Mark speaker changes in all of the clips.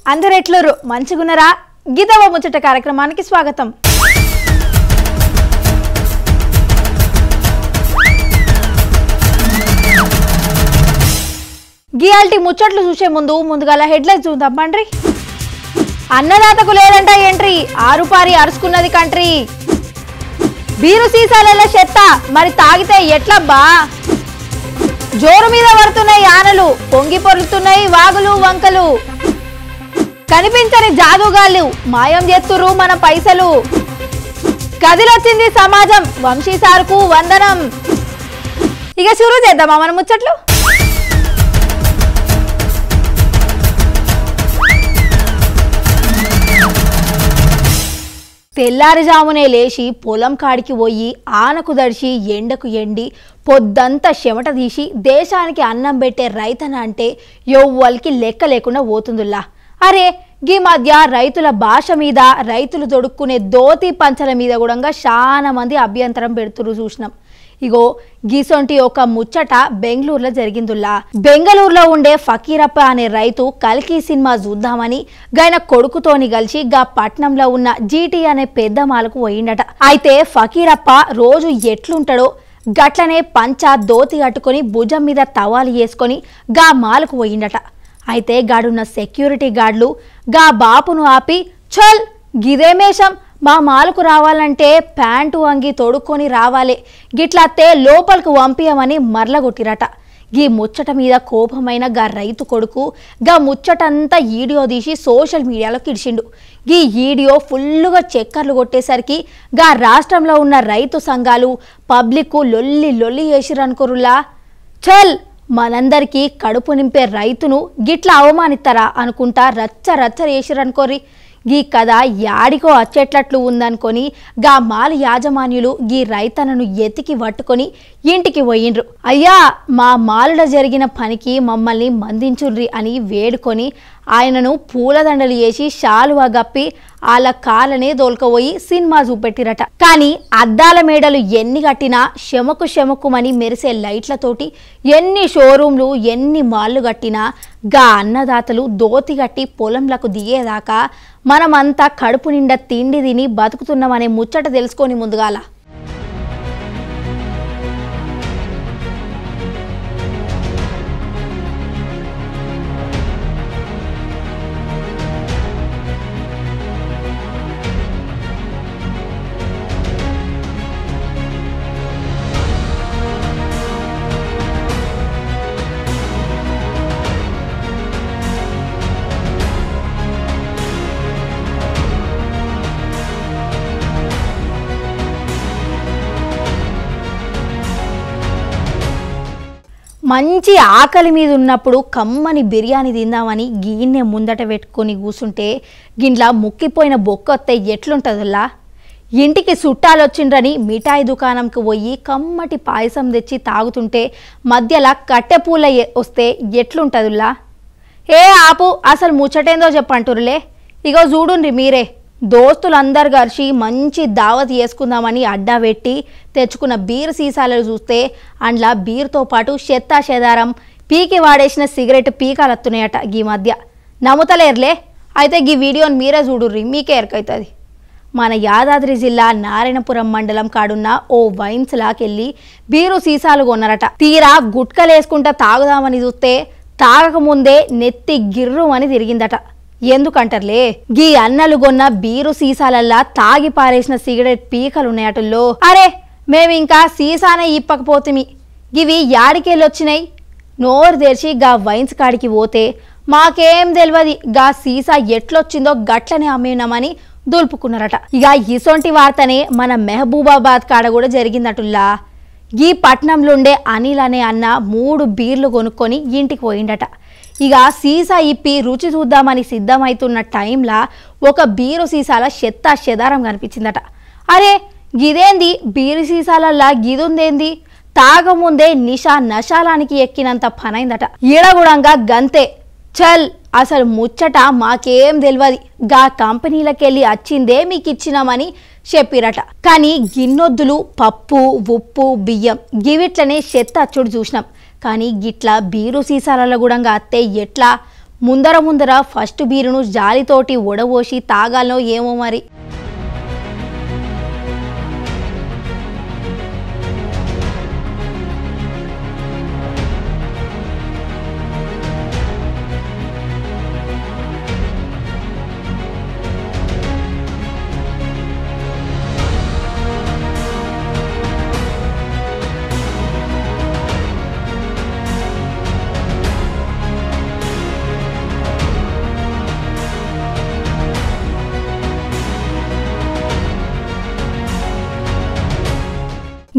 Speaker 1: అందరు ఎట్లురు మంచిగున్నరా? గీతవ ముచ్చట కార్యక్రమానికి స్వాగతం. గియాల్టి ముచ్చట్లు చూసే ముందుగాల హెడ్లైన్స్ చూద్దాం పండ్రి. అన్నదాతకు లేదంట ఎంట్రీ, ఆరుపారి అరుచుకున్నది కంట్రీ. బీరు సీసాల చెత్త మరి తాగితే ఎట్లబ్బా? జోరు మీద పడుతున్నాయి ఆనలు, పొంగి పొరులుతున్నాయి వాగులు వంకలు. కనిపించని జాదుగాళ్ళు మాయం చేస్తురు మన పైసలు. కదిలొచ్చింది సమాజం, వంశీ సార్కు వందనం. ఇక షురూ చేద్దామా మన ముచ్చట్లు? తెల్లారిజామునే లేచి పొలం కాడికి పోయి ఆనకు దడిచి ఎండకు ఎండి పొద్దంతా చెమట తీసి దేశానికి అన్నం పెట్టే రైతన అంటే ఎవ్వరికి లెక్క లేకుండా పోతుందిలా. అరే గీ మధ్య రైతుల భాష మీద, రైతులు దొడుక్కునే దోతి పంచల మీద కూడా చాలా మంది అభ్యంతరం పెడుతురు చూసినాం. ఇగో గీసొంటి ఒక ముచ్చట బెంగళూరులో జరిగిందిలా. బెంగళూరులో ఉండే ఫకీరప్ప అనే రైతు కల్కి సినిమా చూద్దామని గైన కొడుకుతోని కలిసి గా పట్నంలో ఉన్న జీటీ అనే పెద్ద మాలకు పోయిండట. అయితే ఫకీరప్ప రోజు ఎట్లుంటాడో గట్లనే పంచ దోతి కట్టుకొని భుజం మీద తవాలు వేసుకొని గా మాలకు పోయిండట. అయితే గాడున్న సెక్యూరిటీ గార్డులు గా బాపును ఆపి, చల్ గిదేమేషం, మా మాలకు రావాలంటే ప్యాంటు అంగి తొడుక్కొని రావాలి, గిట్లత్తే లోపలికి వంపియమని మరలగొట్టిరట. గీ ముచ్చట మీద కోపమైన గా రైతు కొడుకు గా ముచ్చటంతా వీడియో తీసి సోషల్ మీడియాలో కిడిచిండు. గీ వీడియో ఫుల్లుగా చక్కర్లు కొట్టేసరికి గా రాష్ట్రంలో ఉన్న రైతు సంఘాలు పబ్లిక్ లొల్లి చేసిరనుకోరులా. చల్, మనందరికీ కడుపు నింపే రైతును గిట్లా అవమానిస్తారా అనుకుంటా రచ్చ చేసిరనుకోరి. గీ కథ యాడికో అచ్చేట్లట్లు ఉందనుకొని గా మాల యాజమాన్యులు గీ రైతనను ఎతికి పట్టుకొని ఇంటికి పోయిండ్రు. అయ్యా, మా మాలుడ జరిగిన పనికి మమ్మల్ని మందించుర్రి అని వేడుకొని ఆయనను పూలదండలు చేసి శాలువా గప్పి వాళ్ళ కాలనే దోల్కపోయి సినిమా చూపెట్టిరట. కానీ అద్దాల మేడలు ఎన్ని కట్టినా శమకుమని మెరిసే లైట్లతోటి ఎన్ని షోరూంలు ఎన్ని మాళ్ళు కట్టినా గా అన్నదాతలు దోతి కట్టి పొలంలకు దిగేదాకా మనమంతా కడుపు నిండా తిండి తిని బతుకుతున్నామనే ముచ్చట తెలుసుకొని ముందుగాల. మంచి ఆకలి మీద ఉన్నప్పుడు కమ్మని బిర్యానీ తిందామని గిన్నె ముందట పెట్టుకొని కూసుంటే గిట్లా ముక్కిపోయిన బొక్కొత్తే ఎట్లుంటుందిలా. ఇంటికి చుట్టాలు వచ్చిండ్రని మిఠాయి దుకాణంకి పోయి కమ్మటి పాయసం తెచ్చి తాగుతుంటే మధ్యలో కట్టెపూల వస్తే ఎట్లుంటుందిలా. ఏ ఆపు, అసలు ముచ్చటేందో చెప్పంటురులే. ఇగో చూడుండ్రి మీరే, దోస్తులందరు కలిసి మంచి దావత్ చేసుకుందామని అడ్డా పెట్టి తెచ్చుకున్న బీర్ సీసాలను చూస్తే అండ్లా బీర్తో పాటు చెత్తా చెదారం పీకి వాడేసిన సిగరెట్ పీకాలత్తున్నాయట గీ మధ్య. నమ్ముతలేరులే. అయితే గీ వీడియోని మీరే చూడుర్రి, మీకే ఎరకైతుంది. మన యాదాద్రి జిల్లా నారాయణపురం మండలం కాడున్న ఓ వైన్స్ లాకెళ్ళి బీరు సీసాలు కొన్నారట. తీరా గుట్కలేసుకుంటా తాగుదామని చూస్తే తాగకముందే నెత్తి గిర్రు అని తిరిగిందట. ఎందుకంటారులే, గీ అన్నలు కొన్న బీరు సీసాలల్లా తాగి పారేసిన సిగరెట్ పీకలున్నాయటల్లో. అరే, మేమింకా సీసానే ఇప్పకపోతుమి, గివి యాడికెళ్ళొచ్చినాయి? నోరు తెరిచి గా వైన్స్ కాడికి పోతే మాకేం తెలియదు గా సీసా ఎట్లొచ్చిందో గట్లనే అమ్మేనామని దులుపుకున్నారట. ఇక ఇసొంటి వార్తనే మన మెహబూబాబాద్ కాడ కూడా జరిగిందటుల్లా. గీ పట్నంలోండే అనిల్ అనే అన్న 3 బీర్లు కొనుక్కొని ఇంటికి పోయిండట. ఇక సీసా ఇప్పి రుచి చూద్దామని సిద్ధమవుతున్న టైంలా ఒక బీరు సీసాల చెత్తా చెదారం కనిపించిందట. అరే గిదేంది, బీరు సీసాలల్లా గిదుందేంది? తాగముందే నశాలానికి ఎక్కినంత పనైందట. ఈడగుడంగా గంతే. చల్, అసలు ముచ్చట మాకేం తెలియదు, గా కంపెనీలకెళ్ళి వచ్చిందే మీకు ఇచ్చినామని చెప్పిరట. కానీ గిన్నొద్దులు పప్పు ఉప్పు బియ్యం గివిట్లనే చెత్త అచ్చుడు చూసినాం. కానీ గిట్లా బీరు సీసాలలో కూడా అత్తే ఎట్లా? ముందర ముందర ఫస్ట్ బీరును జాలితోటి ఒడవోసి తాగాలనో ఏమో మరి.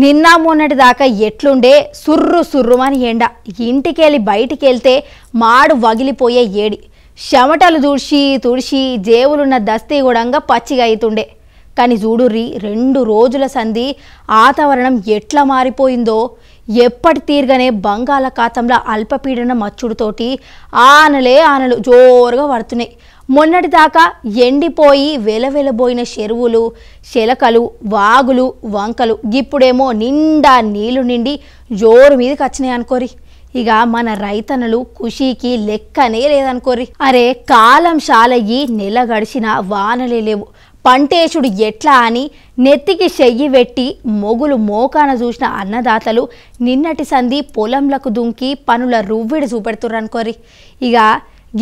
Speaker 1: నిన్న మొన్నటి దాకా ఎట్లుండే సుర్రు సుర్రుమని ఎండ, ఇంటికెళ్ళి బయటికెళ్తే మాడు వగిలిపోయే ఏడి, చెమటలు తుడిచి జేవులున్న దస్తీ గుడంగా పచ్చిగా అవుతుండే. కానీ చూడుర్రి 2 రోజుల సంధి వాతావరణం ఎట్లా మారిపోయిందో. ఎప్పటి తీరుగానే బంగాళాఖాతంలో అల్పపీడన మచ్చుడుతోటి ఆనలు జోరుగా పడుతున్నాయి. మొన్నటి దాకా ఎండిపోయి వెలవెలబోయిన చెరువులు, చెలకలు, వాగులు, వంకలు ఇప్పుడేమో నిండా నీళ్లు నిండి జోరు మీదకి వచ్చినాయి అనుకోరి. ఇక మన రైతన్నలు ఖుషీకి లెక్కనే లేదనుకోరి. అరే కాలం శాలయ్యి నెల గడిచిన వానలే లేవు, పంటేశుడు ఎట్లా అని నెత్తికి చెయ్యి పెట్టి మొగులు మోకాన చూసిన అన్నదాతలు నిన్నటి సంధి పొలంలకు దుంకి పనుల రువ్విడి చూపెడుతుర్రనుకోరి. ఇక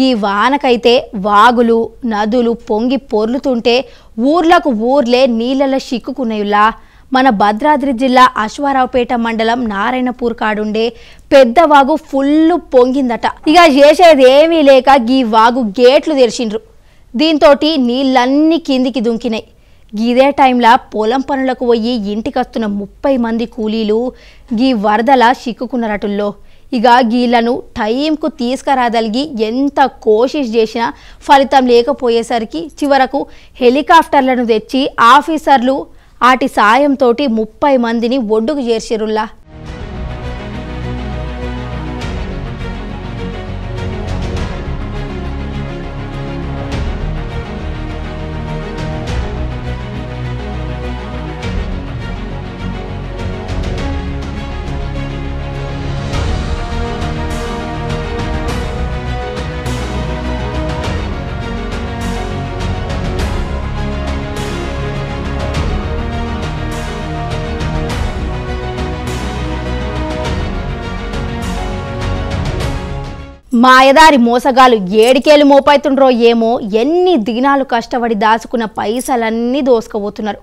Speaker 1: ఈ వానకైతే వాగులు నదులు పొంగి పొర్లుతుంటే ఊర్లకు ఊర్లే నీళ్ళలో చిక్కుకున్నాయులా. మన భద్రాద్రి జిల్లా అశ్వారావుపేట మండలం నారాయణపూర్ కాడుండే పెద్ద వాగు ఫుల్లు పొంగిందట. ఇక చేసేది ఏమీ లేక ఈ వాగు గేట్లు తెరిచిండ్రు. దీంతోటి నీళ్ళన్నీ కిందికి దుంకినాయి. గీదే టైంలో పొలం పనులకు పోయి ఇంటికొస్తున్న 30 మంది కూలీలు గీ వరదల చిక్కుకున్నరటుల్లో. ఇక గీళ్లను టైంకు తీసుకురాదలిగి ఎంత కోషిష్ చేసినా ఫలితం లేకపోయేసరికి చివరకు హెలికాప్టర్లను తెచ్చి ఆఫీసర్లు వాటి సాయంతో 30 మందిని ఒడ్డుకు చేర్చిరుల్లా. మాయదారి మోసగాలు ఏడికేలు మోపైతుండ్రో ఏమో, ఎన్ని దినాలు కష్టపడి దాచుకున్న పైసలన్నీ దోసుకుపోతున్నారు.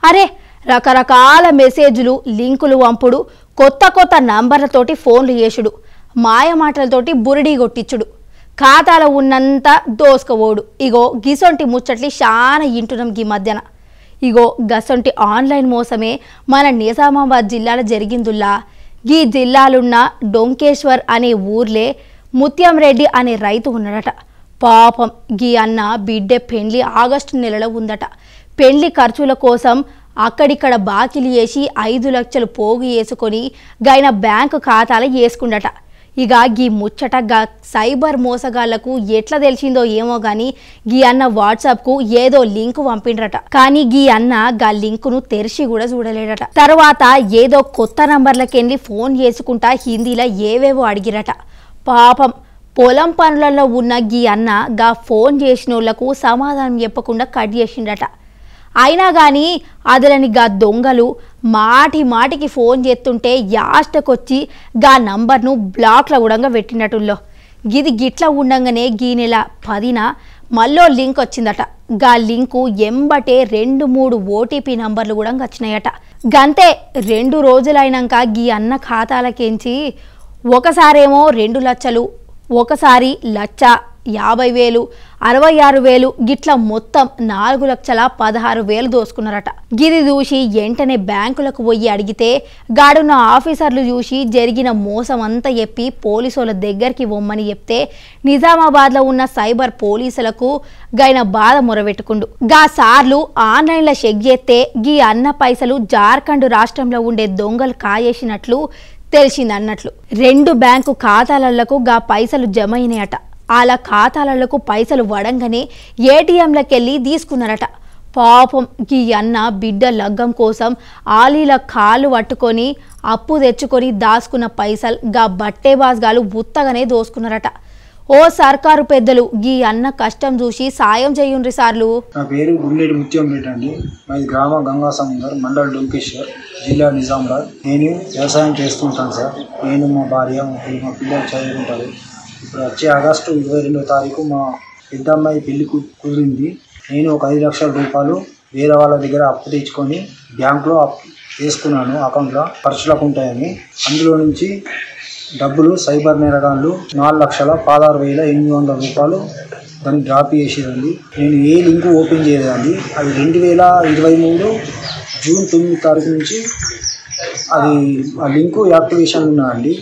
Speaker 1: అరే రకరకాల మెసేజ్లు, లింకులు వంపుడు, కొత్త నంబర్లతోటి ఫోన్లు చేసుడు, మాయ మాటలతోటి బురిడీ కొట్టించుడు, ఖాతాలో ఉన్నంత దోసుకుపోడు. ఇగో గిసొంటి ముచ్చట్లు చాలా ఇంటున్నాం ఈ మధ్యన. ఇగో గసొంటి ఆన్లైన్ మోసమే మన నిజామాబాద్ జిల్లాలో జరిగిందుల్లా. ఈ జిల్లాలున్న డొంకేశ్వర్ అనే ఊర్లే ముత్యం రెడ్డి అనే రైతు ఉన్నాడట. పాపం గీ అన్న బిడ్డె పెండ్లి ఆగస్టు నెలలో ఉందట. పెండ్లి ఖర్చుల కోసం అక్కడిక్కడ బాకీలు వేసి 5 లక్షలు పోగు వేసుకొని గైన బ్యాంకు ఖాతాలో వేసుకుండట. ఇక గీ ముచ్చట గా సైబర్ మోసగాళ్లకు ఎట్లా తెలిసిందో ఏమో గాని గీ అన్న వాట్సాప్కు ఏదో లింకు పంపిండ్రట. కానీ గీ అన్న గా లింకును తెరిచి కూడా చూడలేడట. తర్వాత ఏదో కొత్త నంబర్లకెళ్ళి ఫోన్ చేసుకుంటా హిందీలో ఏవేవో అడిగిరట. పాపం పొలం పనులలో ఉన్న గీ అన్న గా ఫోన్ చేసినోళ్లకు సమాధానం చెప్పకుండా కట్ చేసిండట. అయినా కానీ అదలని గా దొంగలు మాటికి ఫోన్ చేస్తుంటే యాస్టకొచ్చి గా నంబర్ను బ్లాక్లో కూడా పెట్టినట్టుల్లో. గిది గిట్లా ఉండంగానే గీ నెల 10న మళ్ళీ లింక్ వచ్చిందట. గా లింకు ఎంబటే 2-3 ఓటీపీ నంబర్లు కూడా వచ్చినాయట. గంతే 2 రోజులైనాక గీ అన్న ఖాతాలకేంచి ఒకసారేమో 2 లక్షలు, ఒకసారి 1,50,000, 66,000 గిట్ల మొత్తం 4,16,000 దోసుకున్నారట. గిది చూసి వెంటనే బ్యాంకులకు పోయి అడిగితే గాడున్న ఆఫీసర్లు చూసి జరిగిన మోసం అంతా చెప్పి పోలీసుల దగ్గరికి పొమ్మని చెప్తే నిజామాబాద్లో ఉన్న సైబర్ పోలీసులకు గైన బాధ మొరబెట్టుకుండు. గా సార్లు ఆన్లైన్లో చెక్ చేస్తే గీ అన్న పైసలు జార్ఖండ్ రాష్ట్రంలో ఉండే దొంగలు కాయేసినట్లు తెలిసిందన్నట్లు. 2 బ్యాంకు ఖాతాలకు గా పైసలు జమ అయినాయట. అలా ఖాతాలకు పైసలు వడంగానే ఏటీఎంలకెళ్ళి తీసుకున్నారట. పాపం ఈ అన్న బిడ్డ లగ్గం కోసం ఆలీల కాళ్ళు పట్టుకొని అప్పు తెచ్చుకొని దాచుకున్న పైసలు గా బట్టేబాజ్గాలు ఉత్తగానే దోసుకున్నారట. ఓ సర్కారు పెద్దలు గీ అన్న కష్టం చూసి సాయం చేయుండ్రి సార్లు.
Speaker 2: నా పేరు గుండెడి ముత్యం రెడ్డి అండి. మాది గ్రామ గంగా సముద్రం, మండల్ డొంకేశ్వర్, జిల్లా నిజామాబాద్. నేను వ్యవసాయం చేస్తుంటాను సార్. నేను మా భార్య మా పిల్లలు చదువుకుంటారు. ఇప్పుడు వచ్చే ఆగస్టు 22వ తారీఖు మా పెద్ద అమ్మాయి పెళ్లి కుదిరింది. నేను ఒక 5 లక్షల రూపాయలు వేరే వాళ్ళ దగ్గర అప్పు తెచ్చుకొని బ్యాంకులో వేసుకున్నాను. అకౌంట్లో ఖర్చులకు ఉంటాయని. అందులో నుంచి డబ్బులు సైబర్ నేరగాళ్ళు 4,16,800 రూపాయలు దాన్ని డ్రాప్ చేసేదండి. నేను ఏ లింకు ఓపెన్ చేయలేదండి. అది 2023 జూన్ 9 తారీఖు నుంచి అది ఆ లింకు యాక్టివేషన్ ఉన్నదండి.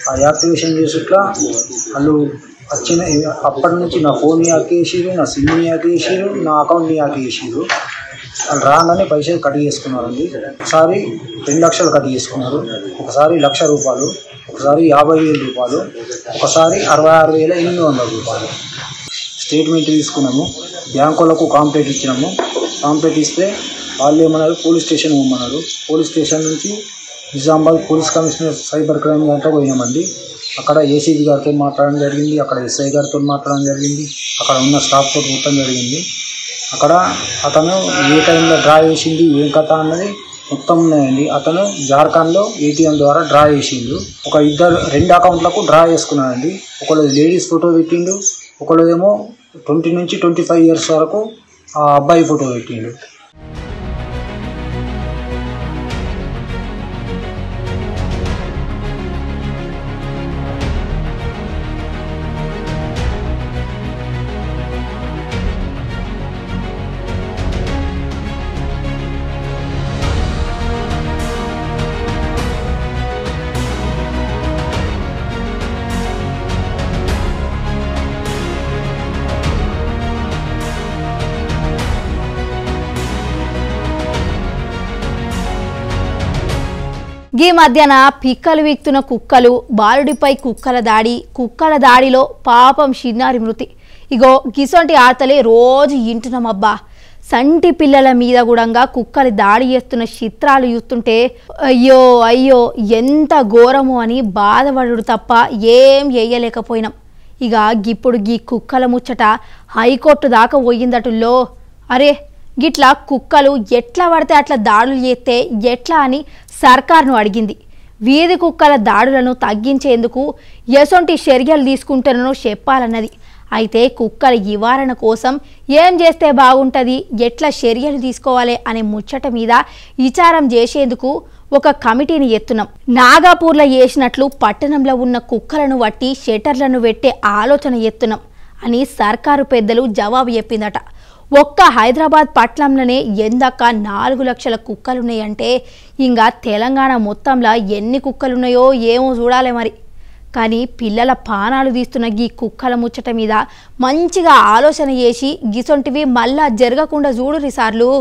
Speaker 2: ఆ యాక్టివేషన్ చేసేట్లా వాళ్ళు వచ్చిన అప్పటి నుంచి నా ఫోన్ని యాక్ చేసిరు, నా సిమ్ని యాక్ చేసిరు, నా అకౌంట్ని యాక్ చేసిరు. వాళ్ళు రాగానే పైసలు కట్ చేసుకున్నారండి. ఒకసారి 2 లక్షలు కట్ చేసుకున్నారు, ఒకసారి 1,00,000 రూపాయలు, ఒకసారి 50,000 రూపాయలు, ఒకసారి 66,800 రూపాయలు. స్టేట్మెంట్ తీసుకున్నాము. బ్యాంకులకు కాంప్లైంట్ ఇచ్చినాము. కాంప్లైంట్ ఇస్తే వాళ్ళు ఏమన్నారు, పోలీస్ స్టేషన్ పోమన్నారు. పోలీస్ స్టేషన్ నుంచి Nizamabad police commissioner cyber crime దాంట్లో పోయినామండి. అక్కడ ఏసీబీ గారితో మాట్లాడడం జరిగింది, అక్కడ ఎస్ఐ గారితో మాట్లాడడం జరిగింది, అక్కడ ఉన్న స్టాఫ్ తోటి మొత్తం జరిగింది. అక్కడ అతను ఏ టైంలో డ్రా చేసింది ఏం కథ అన్నది మొత్తం ఉన్నాయండి. అతను జార్ఖండ్లో ఏటీఎం ద్వారా డ్రా చేసిండు. ఒక 2 అకౌంట్లకు డ్రా చేసుకున్నాడండి. ఒకళ్ళు లేడీస్ ఫోటో పెట్టిండు, ఒకళ్ళేమో 20 నుంచి 25 ఇయర్స్ వరకు ఆ అబ్బాయి ఫోటో పెట్టిండు.
Speaker 1: గీ మధ్యన పిక్కలు వీక్తున్న కుక్కలు, బాలుడిపై కుక్కల దాడిలో పాపం చిన్నారి మృతి. ఇగో గిసొంటి ఆర్తలే రోజు ఇంటున్నామబ్బా. సంటి పిల్లల మీద కూడా కుక్కలు దాడి చేస్తున్న చిత్రాలు చూస్తుంటే అయ్యో అయ్యో ఎంత ఘోరము అని బాధపడు తప్ప ఏం చేయలేకపోయినాం. ఇక గిప్పుడు గీ కుక్కల ముచ్చట హైకోర్టు దాకా పోయిందటుల్లో. అరే గిట్లా కుక్కలు ఎట్లా పడితే అట్లా దాడులు చేస్తే ఎట్లా అని సర్కార్ను అడిగింది. వీధి కుక్కల దాడులను తగ్గించేందుకు ఎసొంటి చర్యలు తీసుకుంటానో చెప్పాలన్నది. అయితే కుక్కల నివారణ కోసం ఏం చేస్తే బాగుంటుంది, ఎట్లా చర్యలు తీసుకోవాలి అనే ముచ్చట మీద విచారం చేసేందుకు ఒక కమిటీని ఎత్తున్నాం. నాగాపూర్లో చేసినట్లు పట్టణంలో ఉన్న కుక్కలను బట్టి షెటర్లను పెట్టే ఆలోచన ఎత్తున్నాం అని సర్కారు పెద్దలు జవాబు చెప్పిందట. ఒక్క హైదరాబాద్ పట్టణంలోనే ఎందాక 4 లక్షల కుక్కలున్నాయంటే ఇంకా తెలంగాణ మొత్తంలో ఎన్ని కుక్కలున్నాయో ఏమో చూడాలి మరి. కానీ పిల్లల పానాలు తీస్తున్న గీ కుక్కల ముచ్చట మీద మంచిగా ఆలోచన చేసి గిసొంటివి మళ్ళా జరగకుండా చూడురి సార్లు.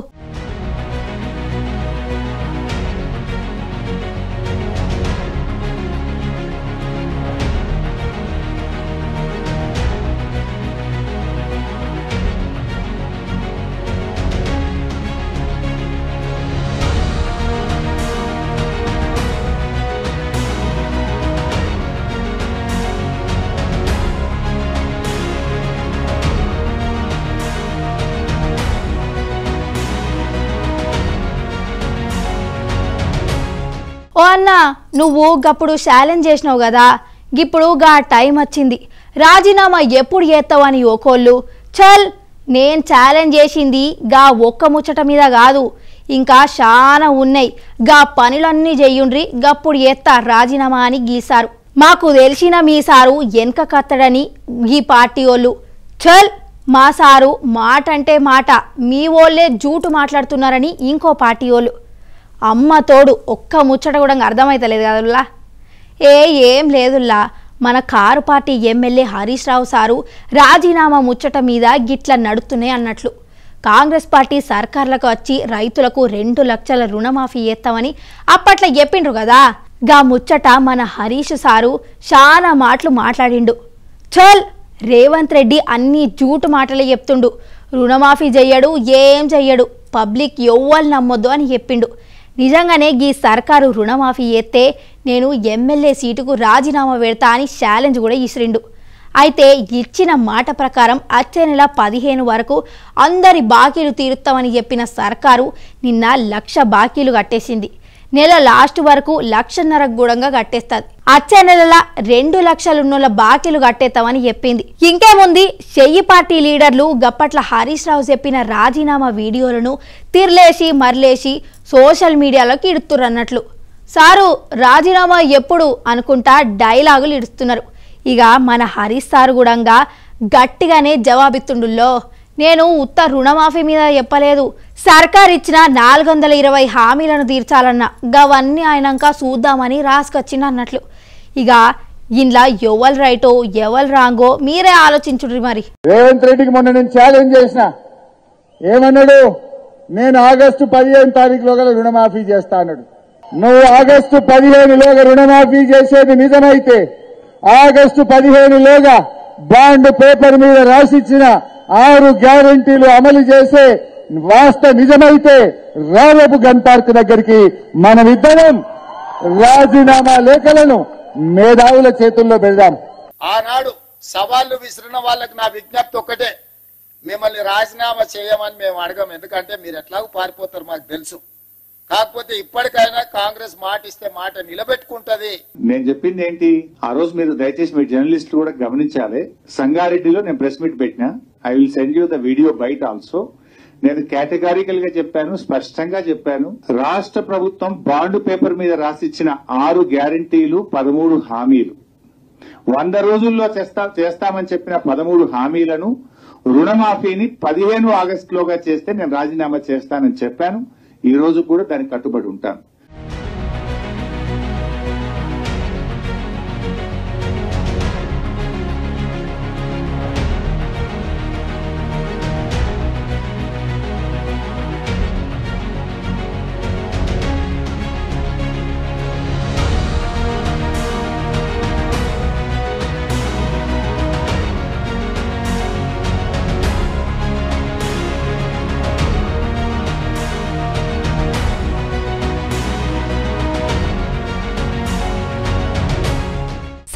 Speaker 1: ఓ అన్న, నువ్వు గప్పుడు ఛాలెంజ్ చేసినావు కదా, గిప్పుడు గా టైం వచ్చింది, రాజీనామా ఎప్పుడు చేస్తావని ఓకోళ్ళు. చల్, నేను ఛాలెంజ్ చేసింది గా ఒక్క ముచ్చట మీద కాదు, ఇంకా చాలా ఉన్నాయి. గా పనులన్నీ చెయ్యుండ్రి, గప్పుడు చేస్తా రాజీనామా అని గీసారు. మాకు తెలిసిన మీ సారు వెనక కత్తడని ఈ పార్టీ వాళ్ళు. చల్, మా సారు మాట అంటే మాట, మీ వాళ్ళే జూటు మాట్లాడుతున్నారని ఇంకో పార్టీ వాళ్ళు. అమ్మ తోడు ఒక్క ముచ్చట కూడా అర్థమైతలేదు కదల్లా. ఏం లేదుల్లా, మన car party MLA Harish Rao sir రాజీనామా ముచ్చట మీద గిట్ల నడుస్తున్నాయి అన్నట్లు. కాంగ్రెస్ పార్టీ సర్కార్లకు వచ్చి రైతులకు 2 లక్షల రుణమాఫీ చేస్తామని అప్పట్లో చెప్పిండ్రు కదా. గా ముచ్చట మన హరీష్ సారు చాలా మాటలు మాట్లాడిండు. చల్, రేవంత్ రెడ్డి అన్ని జూటు మాటలే చెప్తుండు, రుణమాఫీ చెయ్యడు, ఏం చెయ్యడు, పబ్లిక్ ఎవ్వరు నమ్మొద్దు అని చెప్పిండు. నిజంగానే గీ సర్కారు రుణమాఫీ చేస్తే నేను ఎమ్మెల్యే సీటుకు రాజీనామా పెడతా అని ఛాలెంజ్ కూడా ఇసిరిండు. అయితే ఇచ్చిన మాట ప్రకారం వచ్చే నెల 15 వరకు అందరి బాకీలు తీరుస్తామని చెప్పిన సర్కారు నిన్న 1,00,000 బాకీలు కట్టేసింది. నెల లాస్ట్ వరకు 1,50,000 గూడంగా కట్టేస్తుంది. వచ్చే నెలల 2 లక్షలు ఉన్నోళ్ళ బాకీలు కట్టేస్తామని చెప్పింది. ఇంకేముంది, చెయ్యి పార్టీ లీడర్లు గప్పట్ల హరీష్ రావు చెప్పిన రాజీనామా వీడియోలను తిర్లేసి మర్లేసి సోషల్ మీడియాలోకి ఇడుతురన్నట్లు. సారు రాజీనామా ఎప్పుడు అనుకుంటా డైలాగులు ఇడుస్తున్నారు. ఇక మన హరీష్ సారు కూడా గట్టిగానే జవాబిత్తుండుల్లో, నేను ఉత్త రుణమాఫీ మీద చెప్పలేదు, సర్కార్ ఇచ్చిన 420 హామీలను తీర్చాలన్న గవన్నీ ఆయనంక చూద్దామని రాసుకొచ్చింది అన్నట్లు. ఇక ఇంట్లో ఎవరు రైటో ఎవరు రాంగో మీరే ఆలోచించుర్రి. మరి
Speaker 3: రేవంత్ రెడ్డికి మొన్న నేను ఛాలెంజ్ చేసిన, ఏమన్నాడు, నేను ఆగస్టు 15 తారీఖులోగా రుణమాఫీ చేస్తా అన్నాడు. నువ్వు ఆగస్టు 15లోగా రుణమాఫీ చేసేది నిజమైతే, ఆగస్టు 15లోగా బాండ్ పేపర్ మీద రాసిచ్చిన 6 గ్యారంటీలు అమలు చేసే నిజమైతే రావపు గన్ పార్క్ దగ్గరికి మనమిద్దరం రాజీనామా లేఖలను మేధావుల చేతుల్లో పెడదాం.
Speaker 4: ఆనాడు సవాళ్లు విసిరిన వాళ్ళకి నా విజ్ఞప్తి ఒక్కటే, మిమ్మల్ని రాజీనామా చేయమని మేము అడగం, ఎందుకంటే మీరు ఎట్లాగూ పారిపోతారు మాకు తెలుసు. కాకపోతే ఇప్పటికైనా కాంగ్రెస్ మాట ఇస్తే మాట నిలబెట్టుకుంటది.
Speaker 5: నేను చెప్పింది ఏంటి, ఆ రోజు మీరు దయచేసి మీ జర్నలిస్టులు కూడా గమనించాలి. సంగారెడ్డిలో నేను ప్రెస్ మీట్ పెట్టినా, I will send you the video byte also. నేను కేటగారికల్ గా చెప్పాను, స్పష్టంగా చెప్పాను, రాష్ట్ర ప్రభుత్వం బాండ్ పేపర్ మీద రాసిచ్చిన 6 గ్యారంటీలు 13 హామీలు, 100 రోజుల్లో చేస్తామని చెప్పిన 13 హామీలను, రుణమాఫీని 15 ఆగస్టులోగా చేస్తే నేను రాజీనామా చేస్తానని చెప్పాను. ఈ రోజు కూడా దానికి కట్టుబడి ఉంటాను.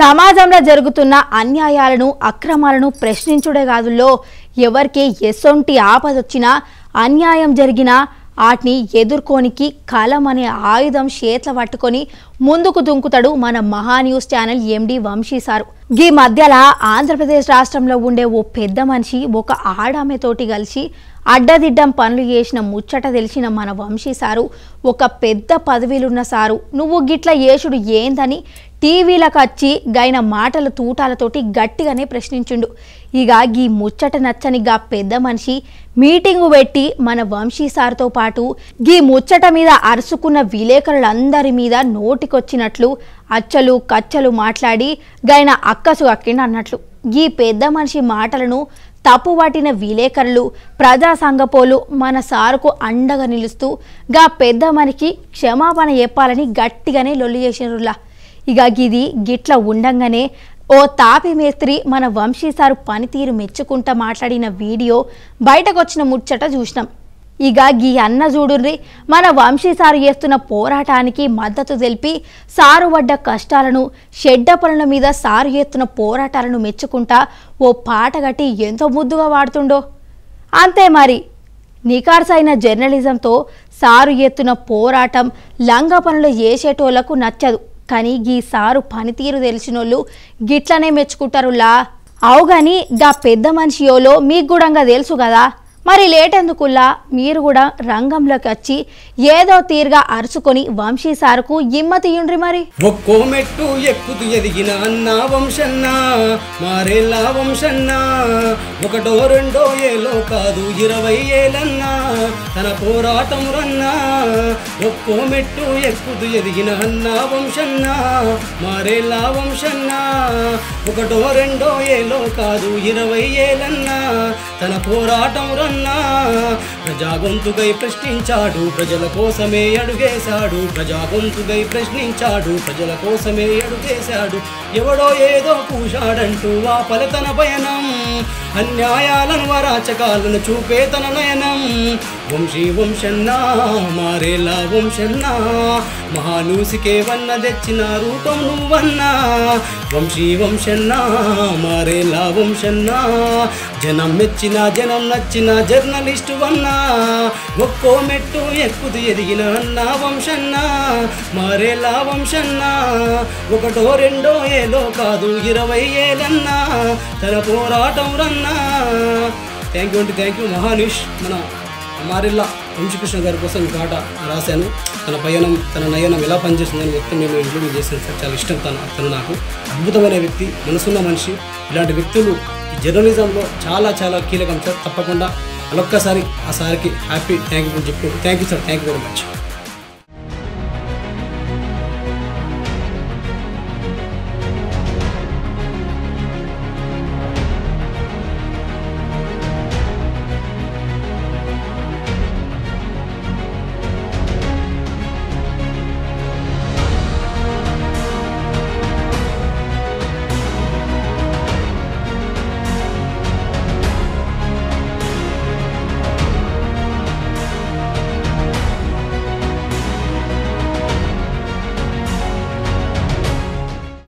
Speaker 1: సమాజంలో జరుగుతున్న అన్యాయాలను అక్రమాలను ప్రశ్నించుడే కాదుల్లో, ఎవరికి ఎసొంటి ఆపదొచ్చినా అన్యాయం జరిగినా వాటిని ఎదుర్కోనికి కలం అనే ఆయుధం చేట్ల పట్టుకొని ముందుకు దుంకుతాడు మన మహాన్యూస్ ఛానల్ ఎండి వంశీ సారు. ఈ మధ్యలో ఆంధ్రప్రదేశ్ రాష్ట్రంలో ఉండే ఓ పెద్ద మనిషి ఒక ఆడామెతోటి కలిసి అడ్డదిడ్డం పనులు చేసిన ముచ్చట తెలిసిన మన వంశీ సారు, ఒక పెద్ద పదవిలున్న సారు, నువ్వు గిట్ల యేసుడు ఏందని టీవీలకు వచ్చి గైన మాటల తూటాలతోటి గట్టిగానే ప్రశ్నించుండు. ఇక ఈ ముచ్చట నచ్చని గా పెద్ద మనిషి మీటింగు పెట్టి మన వంశీ సార్తో పాటు ఈ ముచ్చట మీద అరుసుకున్న విలేకరులందరి మీద నోటికొచ్చినట్లు అచ్చలు కచ్చలు మాట్లాడి గైన అక్కసు అక్కిండి అన్నట్లు. ఈ పెద్ద మనిషి మాటలను తప్పుపట్టిన విలేకరులు, ప్రజా సంఘపోలు మన సారుకు అండగా నిలుస్తూ గా పెద్ద మనిషికి క్షమాపణ చెప్పాలని గట్టిగానే లొల్లి చేసినరులా. ఇక గిది గిట్ల ఉండంగానే ఓ తాపి మేస్త్రి మన వంశీ సారు పనితీరు మెచ్చుకుంటా మాట్లాడిన వీడియో బయటకొచ్చిన ముచ్చట చూసినాం. ఇక గీ అన్న చూడుర్రి, మన వంశీ సారు చేస్తున్న పోరాటానికి మద్దతు తెలిపి సారు పడ్డ కష్టాలను, షెడ్డ పనుల మీద సారు చేస్తున్న పోరాటాలను మెచ్చుకుంటా ఓ పాట కట్టి ఎంతో ముద్దుగా వాడుతుండో. అంతే మరి, నికార్సైన జర్నలిజంతో సారు చేస్తున్న పోరాటం లంగ పనులు చేసేటోళ్లకు నచ్చదు. కానీ గీ సారు పనితీరు తెలిసినోళ్ళు గిట్లనే మెచ్చుకుంటారులా. అవుగాని గా పెద్ద మనిషి యోలో మీకు కూడా తెలుసు కదా. మరి లేటెందుకుల్లా, మీరు కూడా రంగంలోకి వచ్చి ఏదో తీరుగా అరుచుకొని వంశీ సారుకు ఇమ్మతియుండ్రి. మరి
Speaker 6: ఒక్కో మెట్టు ఎక్కుతూ ఎదిగిన అన్నా వంశన్న, మారేలా వంశన్న, ఒకటో రెండో ఏలో కాదు 20 ఏలన్నా తన పోరాటం రన్నా. ఒక్కో మెట్టు ఎక్కుతూ ఎదిగిన అన్నా వంశన్న, మారేలా వంశన్న, ఒకటో రెండో ఏలో కాదు 20 ఏలన్నా తన పోరాటం రన్నా. ప్రజా గొంతుగై ప్రశ్నించాడు, ప్రజల కోసమే అడుగేశాడు. ప్రజా గొంతుగై ప్రశ్నించాడు, ప్రజల కోసమే అడుగేశాడు. ఎవడో ఏదో కూశాడంటూ ఆ పలతన పయనం, అన్యాయాలను అరాచకాలను చూపే తన నయనం. వంశీ వంశన్నా మారేలా వంశన్నా మహానూసికే వన్న తెచ్చిన రూపం నువ్వన్నా వంశీ వంశన్నా మారేలా వంశన్నా జనం మెచ్చిన జనం నచ్చిన జర్నలిస్టు వన్నా ఒక్కో మెట్టు ఎక్కుతూ ఎదిగిన అన్నా వంశన్నా మారేలా వంశన్నా ఒకటో రెండో ఏలో కాదు 20 ఏళ్ళన్నా తన పోరాటం రన్నా థ్యాంక్ యూ మహానీష్ మన మారెల్లా వంశీకృష్ణ గారి కోసం ఈ పాట రాశాను తన పయనం తన నయనం ఎలా పనిచేస్తుందని మొత్తం మేము ఇంప్లిమెంట్ చేసాను సార్ చాలా ఇష్టం తను నాకు అద్భుతమైన వ్యక్తి మనసున్న మనిషి ఇలాంటి వ్యక్తులు ఈ జర్నలిజంలో చాలా చాలా కీలకం సార్ తప్పకుండా అలొక్కసారి ఆ సార్కి హ్యాపీ థ్యాంక్ యూ చెప్పు thank you sir thank you very much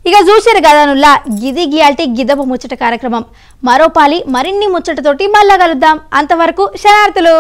Speaker 1: ఇక చూశారు కదా నుల్లా గిది గియాల్టీ గిదపు ముచ్చట కార్యక్రమం మరోపాలి మరిన్ని ముచ్చటతోటి మళ్ళా కలుద్దాం అంతవరకు శరణార్థులు.